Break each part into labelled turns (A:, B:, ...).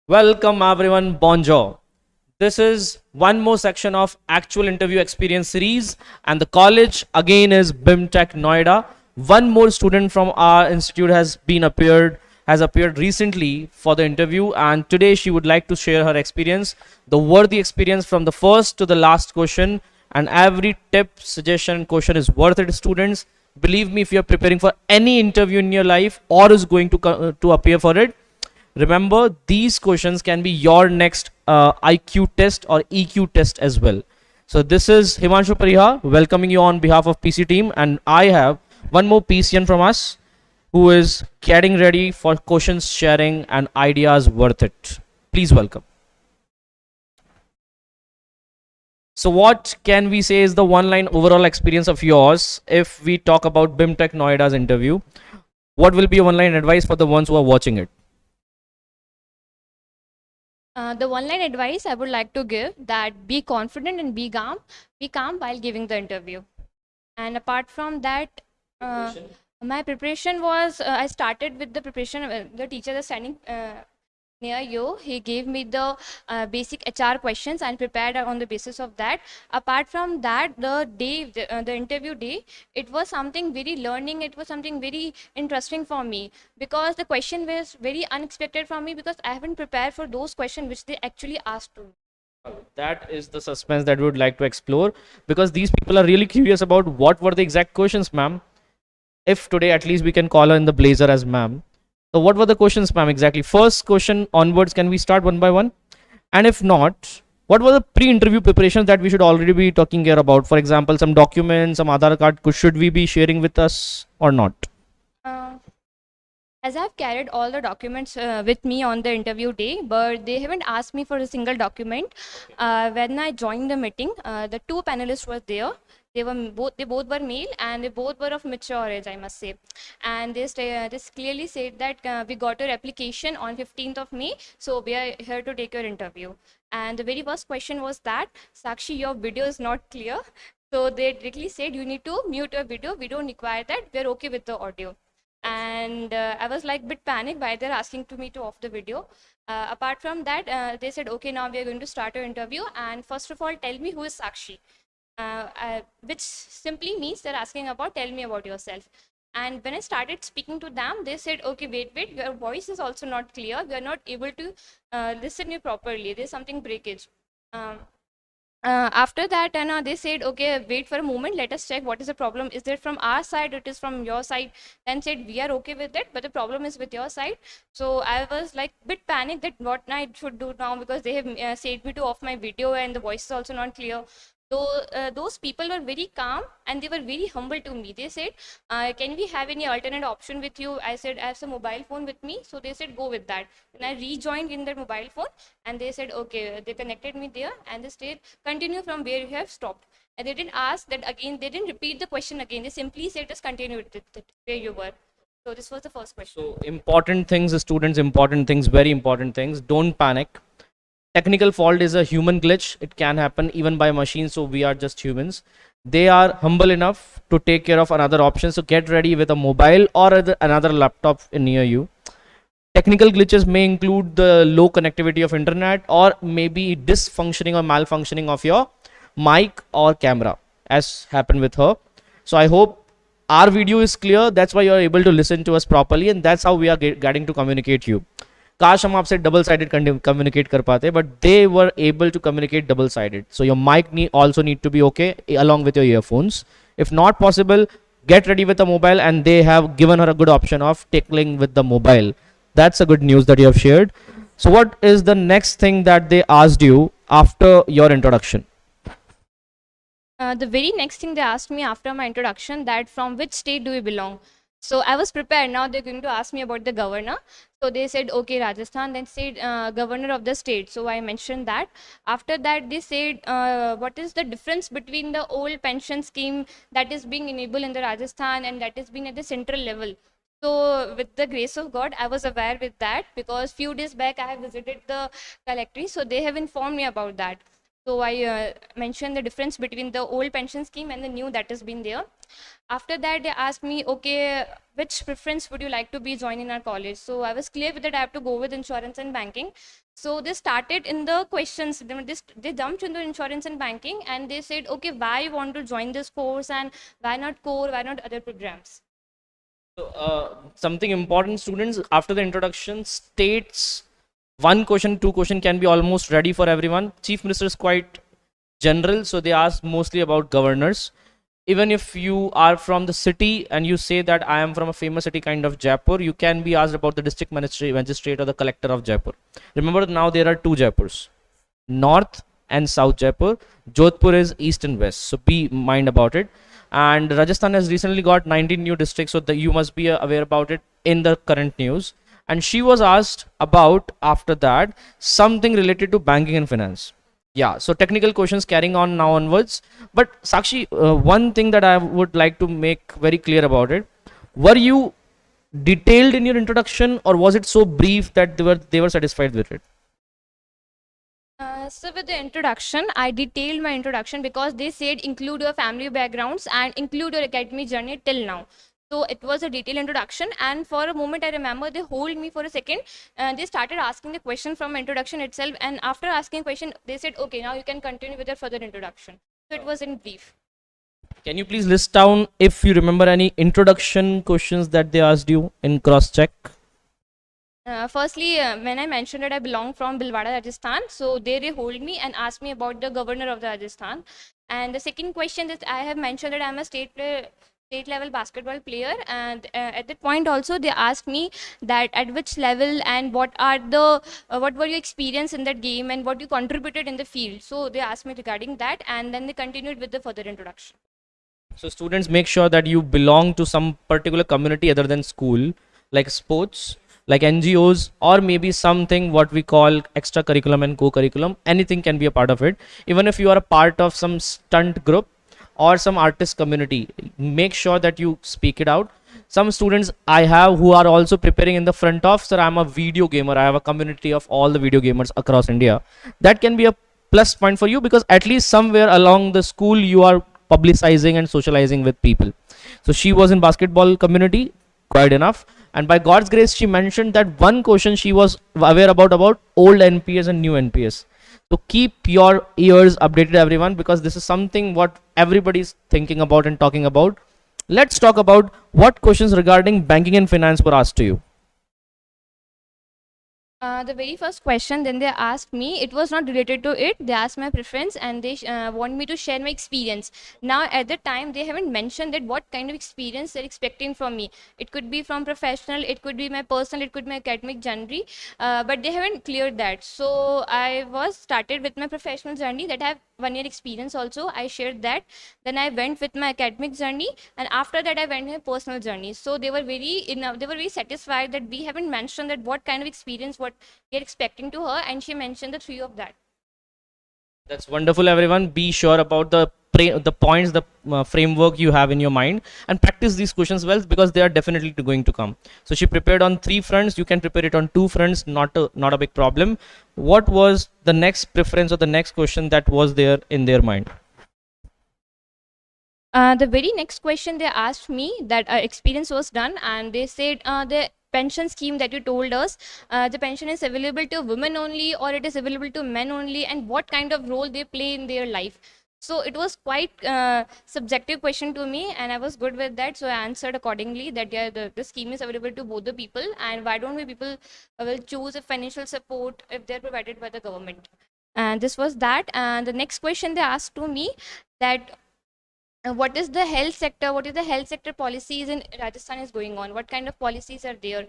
A: Welcome everyone, bonjour. This is one more section of actual interview experience series, and the college again is BIMTECH Noida. One more student from our institute has appeared recently for the interview, and today she would like to share her experience, the worthy experience from the first to the last question, and every tip, suggestion, question is worth it, students. Believe me, if you are preparing for any interview in your life or is going to appear for it, remember, these questions can be your next IQ test or EQ test as well. So this is Himanshu Parihar welcoming you on behalf of PC team, and I have one more PCN from us who is getting ready for questions sharing and ideas worth it. Please welcome. So what can we say is the one line overall experience of yours if we talk about BIMTECH Noida's interview? What will be your one line advice for the ones who are watching it?
B: The one line advice I would like to give that be confident and be calm while giving the interview. And apart from that, my preparation was I started with the preparation. The teacher is standing near you. He gave me the basic HR questions and prepared on the basis of that. Apart from that, the interview day, it was something very learning. It was something very interesting for me because the question was very unexpected for me because I haven't prepared for those questions which they actually asked to me.
A: That is the suspense that we would like to explore, because these people are really curious about what were the exact questions, ma'am. If today at least we can call her in the blazer as ma'am. So what were the questions, ma'am, exactly? First question onwards, can we start one by one? And if not, what were the pre-interview preparations that we should already be talking here about? For example, some documents, some Aadhaar card, should we be sharing with us or not?
B: Uh, as I've carried all the documents with me on the interview day, but they haven't asked me for a single document. When I joined the meeting, the two panelists were there. They both were male and they both were of mature age, I must say. And this clearly said that we got your application on 15th of May, so we are here to take your interview. And the very first question was that, Sakshi, your video is not clear. So they directly said you need to mute your video. We don't require that. We're okay with the audio. And I was like bit panicked why they're asking to me to off the video. Apart from that, they said, okay, now we are going to start our interview. And first of all, tell me who is Sakshi, which simply means they're asking about, tell me about yourself. And when I started speaking to them, they said, okay, wait, your voice is also not clear. We are not able to listen you properly. There's something breakage. Um, After that, they said, okay, wait for a moment, let us check what is the problem. Is it from our side, it is from your side? Then said, we are okay with it, but the problem is with your side. So I was like bit panicked that what I should do now, because they have said me to off my video and the voice is also not clear. So those people were very calm and they were very humble to me. They said, can we have any alternate option with you? I said, I have some mobile phone with me. So they said, go with that. And I rejoined in their mobile phone and they said, okay, they connected me there and they said, continue from where you have stopped. And they didn't ask that again, they didn't repeat the question again. They simply said, just continue with it, where you were. So this was the first question.
A: So important things, students, important things, very important things. Don't panic. Technical fault is a human glitch. It can happen even by machines, so we are just humans. They are humble enough to take care of another option, so get ready with a mobile or another laptop near you. Technical glitches may include the low connectivity of internet or maybe dysfunctioning or malfunctioning of your mic or camera, as happened with her. So I hope our video is clear. That's why you're able to listen to us properly, and that's how we are getting to communicate you. काश हम आपसे double sided communicate कर पाते, but they were able to communicate double sided. So your mike also need to be okay along with your earphones. If not possible, get ready with a mobile, and they have given her a good option of tickling with the mobile. That's a good news that you have shared. So what is the next thing that they asked you after your introduction?
B: The very next thing they asked me after my introduction, that from which state do you belong? So I was prepared. Now they're going to ask me about the governor. So they said, okay, Rajasthan. Then said governor of the state. So I mentioned that. After that, they said, what is the difference between the old pension scheme that is being enabled in the Rajasthan and that is being at the central level? So with the grace of God, I was aware with that because few days back I have visited the collectorate. So they have informed me about that. So I mentioned the difference between the old pension scheme and the new that has been there. After that, they asked me, okay, which preference would you like to be joining our college? So I was clear with that I have to go with insurance and banking. So they started in the questions. They jumped into insurance and banking, and they said, okay, why you want to join this course, and why not core, why not other programs?
A: So, something important, students, after the introduction, states one question, two question can be almost ready for everyone. Chief Minister is quite general, so they ask mostly about governors. Even if you are from the city and you say that I am from a famous city kind of Jaipur, you can be asked about the district magistrate or the collector of Jaipur. Remember, now there are two Jaipurs, North and South Jaipur. Jodhpur is East and West, so be mind about it. And Rajasthan has recently got 19 new districts, so you must be aware about it in the current news. And she was asked about, after that, something related to banking and finance. Yeah, so technical questions carrying on now onwards. But Sakshi, one thing that I would like to make very clear about it: were you detailed in your introduction, or was it so brief that they were satisfied with it?
B: So with the introduction, I detailed my introduction because they said include your family backgrounds and include your academic journey till now. So it was a detailed introduction, and for a moment I remember they hold me for a second. They started asking the question from introduction itself, and after asking question, they said, "Okay, now you can continue with your further introduction." So it was in brief.
A: Can you please list down, if you remember, any introduction questions that they asked you in cross check?
B: Firstly, when I mentioned that I belong from Bhilwara, Rajasthan, so they hold me and asked me about the governor of the Rajasthan. And the second question that I have mentioned that I'm a state level basketball player, and at that point also they asked me that at which level and what are the what were your experience in that game and what you contributed in the field. So they asked me regarding that, and then they continued with the further introduction.
A: So students, make sure that you belong to some particular community other than school, like sports, like NGOs, or maybe something what we call extra curriculum and co-curriculum. Anything can be a part of it. Even if you are a part of some stunt group or some artist community, make sure that you speak it out. Some students I have who are also preparing in the front of, sir, I'm a video gamer, I have a community of all the video gamers across India. That can be a plus point for you, because at least somewhere along the school you are publicizing and socializing with people. So she was in basketball community, quite enough. And by God's grace, she mentioned that one question she was aware about old NPS and new NPS. So keep your ears updated, everyone, because this is something what everybody's thinking about and talking about. Let's talk about what questions regarding banking and finance were asked to you.
B: The very first question, then they asked me, it was not related to it. They asked my preference, and they want me to share my experience. Now, at the time, they haven't mentioned that what kind of experience they're expecting from me. It could be from professional, it could be my personal, it could be my academic journey, but they haven't cleared that. So I was started with my professional journey that I have 1 year experience also. I shared that. Then I went with my academic journey, and after that I went with my personal journey. So they were very satisfied that we haven't mentioned that what kind of experience what we are expecting to her, and she mentioned the three of that.
A: That's wonderful, everyone. Be sure about the points, the framework you have in your mind, and practice these questions well, because they are definitely going to come. So she prepared on 3 fronts. You can prepare it on 2 fronts. Not a big problem. What was the next preference or the next question that was there in their mind?
B: The very next question they asked me that experience was done, and they said the pension scheme that you told us, the pension is available to women only or it is available to men only, and what kind of role they play in their life. So it was quite subjective question to me, and I was good with that. So I answered accordingly that yeah, the scheme is available to both the people, and why don't we people will choose a financial support if they're provided by the government. And this was that. And the next question they asked to me that what is the health sector, what is the health sector policies in Rajasthan is going on, what kind of policies are there.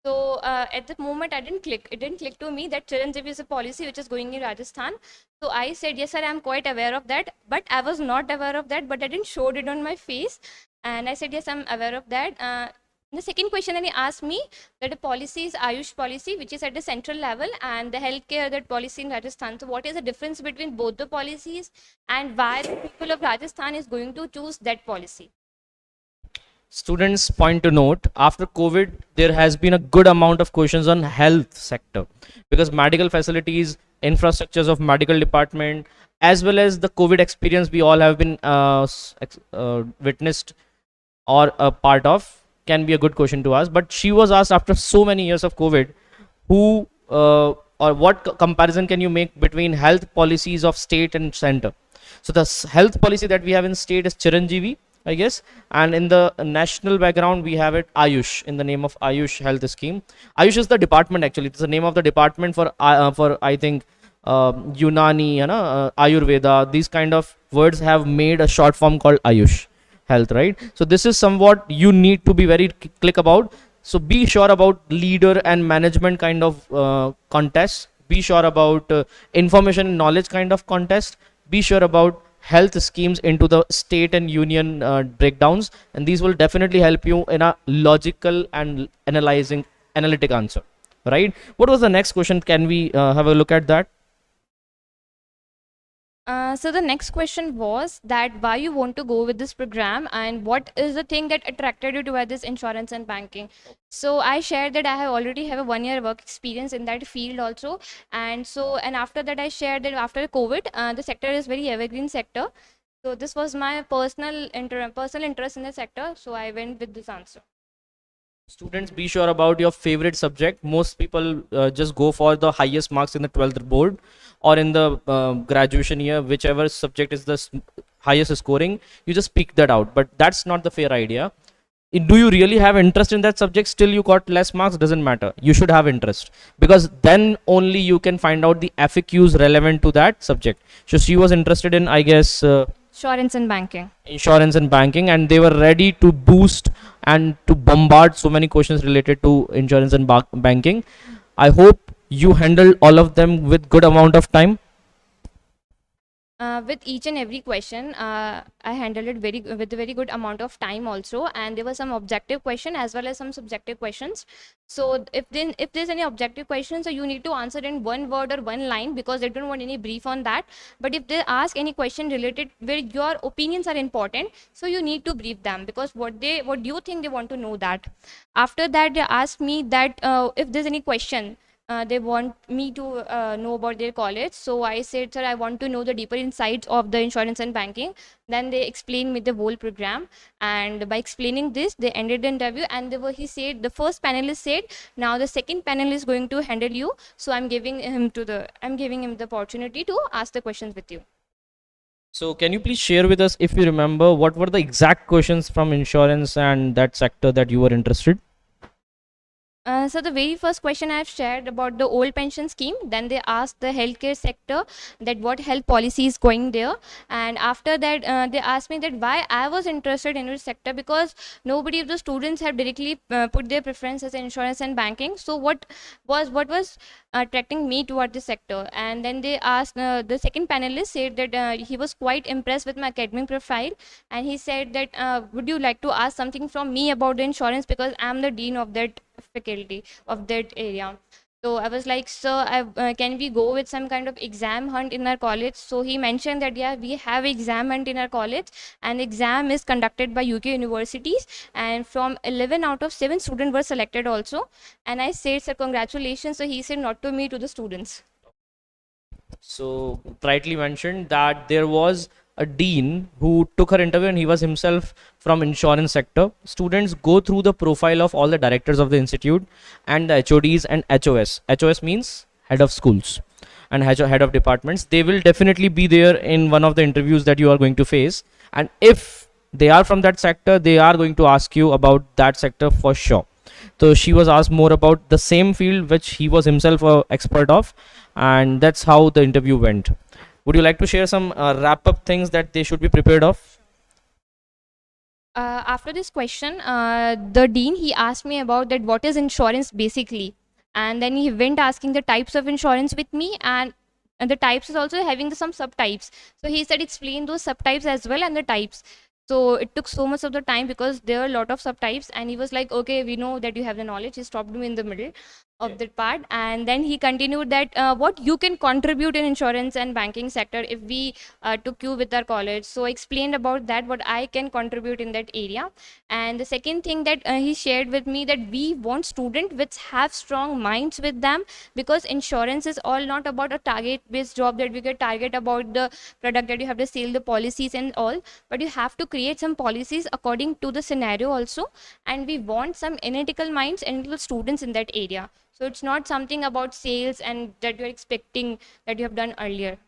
B: So at the moment it didn't click to me that Chiranjeevi is a policy which is going in Rajasthan. So I said yes sir, I'm quite aware of that, but I was not aware of that, but I didn't show it on my face. And I said yes, I'm aware of that. The second question that he asked me that the policy is Ayush policy, which is at the central level, and the healthcare that policy in Rajasthan. So what is the difference between both the policies, and why the people of Rajasthan is going to choose that policy?
A: Students, point to note, after COVID there has been a good amount of questions on health sector, because medical facilities, infrastructures of medical department, as well as the COVID experience we all have been witnessed or a part of, can be a good question to ask. But she was asked after so many years of COVID, who or what comparison can you make between health policies of state and center? So the health policy that we have in state is Chiranjeevi, I guess, and in the national background we have it Ayush, in the name of Ayush health scheme. Ayush is the department, actually it's the name of the department for I think Unani, Ayurveda. These kind of words have made a short form called Ayush health, right? So this is somewhat you need to be very click about. So be sure about leader and management kind of contest. Be sure about information and knowledge kind of contest. Be sure about health schemes into the state and union breakdowns, and these will definitely help you in a logical and analytic answer, right? What was the next question? Can we have a look at that?
B: So the next question was that why you want to go with this program and what is the thing that attracted you toward this insurance and banking. So I shared that I have already have a 1 year work experience in that field also, and after that I shared that after COVID the sector is very evergreen sector. So this was my personal interest in the sector, so I went with this answer.
A: Students, be sure about your favorite subject. Most people just go for the highest marks in the 12th board or in the graduation year, whichever subject is the highest scoring, you just pick that out. But that's not the fair idea. Do you really have interest in that subject? Still you got less marks, doesn't matter. You should have interest, because then only you can find out the FAQs relevant to that subject. So she was interested in, I guess,
B: Insurance and banking.
A: insurance and banking, and they were ready to boost and to bombard so many questions related to insurance and banking. I hope you handled all of them with good amount of time.
B: With each and every question, I handled it with a very good amount of time also, and there were some objective question as well as some subjective questions. So if there's any objective questions, so you need to answer in one word or one line, because they don't want any brief on that. But if they ask any question related where your opinions are important, so you need to brief them, because what do you think they want to know that. After that, they asked me that if there's any question they want me to know about their college. So I said, sir, I want to know the deeper insights of the insurance and banking. Then they explained me the whole program, and by explaining this, they ended the interview. And he said, the first panelist said, now the second panel is going to handle you. So I'm giving him the opportunity to ask the questions with you.
A: So can you please share with us, if you remember, what were the exact questions from insurance and that sector that you were interested?
B: So the very first question I've shared about the old pension scheme. Then they asked the healthcare sector that what health policy is going there, and after that they asked me that why I was interested in this sector, because nobody of the students have directly put their preferences in insurance and banking. So what was attracting me toward this sector? And then they asked the second panelist said that he was quite impressed with my academic profile, and he said that would you like to ask something from me about the insurance, because I'm the dean of that faculty of that area. So I was like, sir, can we go with some kind of exam hunt in our college? So he mentioned that, yeah, we have exam hunt in our college, and exam is conducted by UK universities, and from 11 out of 7 students were selected also. And I said, sir, congratulations. So he said, not to me, to the students.
A: So rightly mentioned that there was a dean who took her interview, and he was himself from insurance sector. Students go through the profile of all the directors of the institute and the HODs and HOS. HOS means head of schools and head of departments. They will definitely be there in one of the interviews that you are going to face, and if they are from that sector, they are going to ask you about that sector for sure. So she was asked more about the same field which he was himself a expert of, and that's how the interview went. Would you like to share some wrap up things that they should be prepared of?
B: After this question, the dean, he asked me about that what is insurance basically, and then he went asking the types of insurance with me, and the types is also having some subtypes. So he said explain those subtypes as well and the types. So it took so much of the time because there are a lot of subtypes, and he was like, okay, we know that you have the knowledge. He stopped me in the middle. of that part. And then he continued that what you can contribute in insurance and banking sector if we took you with our college. So I explained about that, what I can contribute in that area. And the second thing that he shared with me, that we want students which have strong minds with them, because insurance is all not about a target based job that we get target about the product that you have to sell the policies and all, but you have to create some policies according to the scenario also. And we want some analytical minds and little students in that area. So it's not something about sales and that you're expecting that you have done earlier.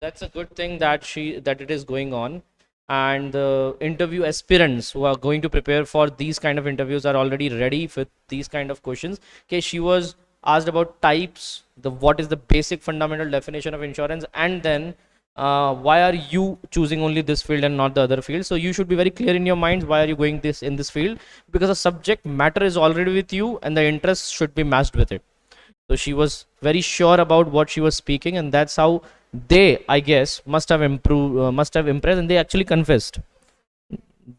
A: That's a good thing that it is going on, and the interview aspirants who are going to prepare for these kind of interviews are already ready with these kind of questions. Okay, she was asked about types, the what is the basic fundamental definition of insurance, and then why are you choosing only this field and not the other field. So you should be very clear in your minds why are you going this in this field, because the subject matter is already with you and the interest should be matched with it. So she was very sure about what she was speaking, and that's how they, I guess, must have must have impressed, and they actually confessed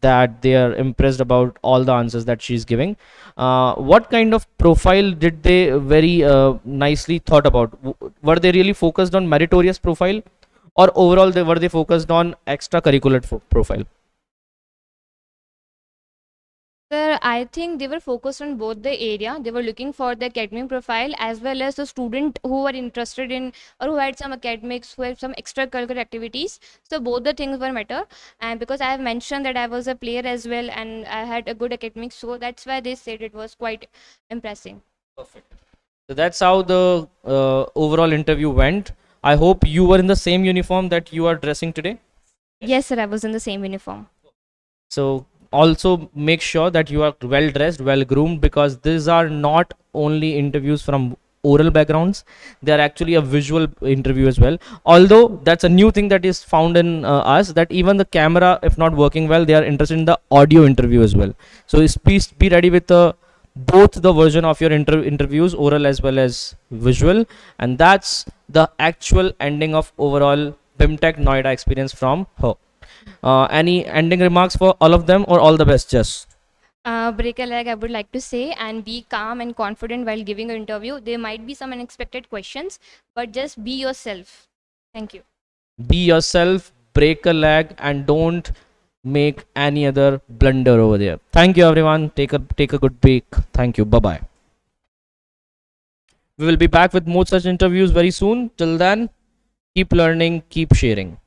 A: that they are impressed about all the answers that she's giving. What kind of profile did they very nicely thought about? Were they really focused on meritorious profile, or overall were they focused on extracurricular profile?
B: Sir, I think they were focused on both the area. They were looking for the academic profile as well as the student who were interested in or who had some academics, who had some extracurricular activities. So both the things were matter. And because I have mentioned that I was a player as well and I had a good academics, so that's why they said it was quite impressive.
A: Perfect. So that's how the overall interview went. I hope you were in the same uniform that you are dressing today.
B: Yes, sir, I was in the same uniform.
A: So also make sure that you are well dressed, well groomed, because these are not only interviews from oral backgrounds, they are actually a visual interview as well. Although that's a new thing that is found in us, that even the camera, if not working well, they are interested in the audio interview as well. So please be ready with both the version of your interviews, oral as well as visual. And that's the actual ending of overall BIMTECH Noida experience from her. Any ending remarks for all of them, or all the best? Just
B: Break a leg, I would like to say, and be calm and confident while giving an interview. There might be some unexpected questions, but just be yourself. Thank you.
A: be yourself, break a leg, and don't make any other blunder over there. Thank you, everyone. Take a good break. Thank you. Bye bye. We will be back with more such interviews very soon. Till then, keep learning, keep sharing.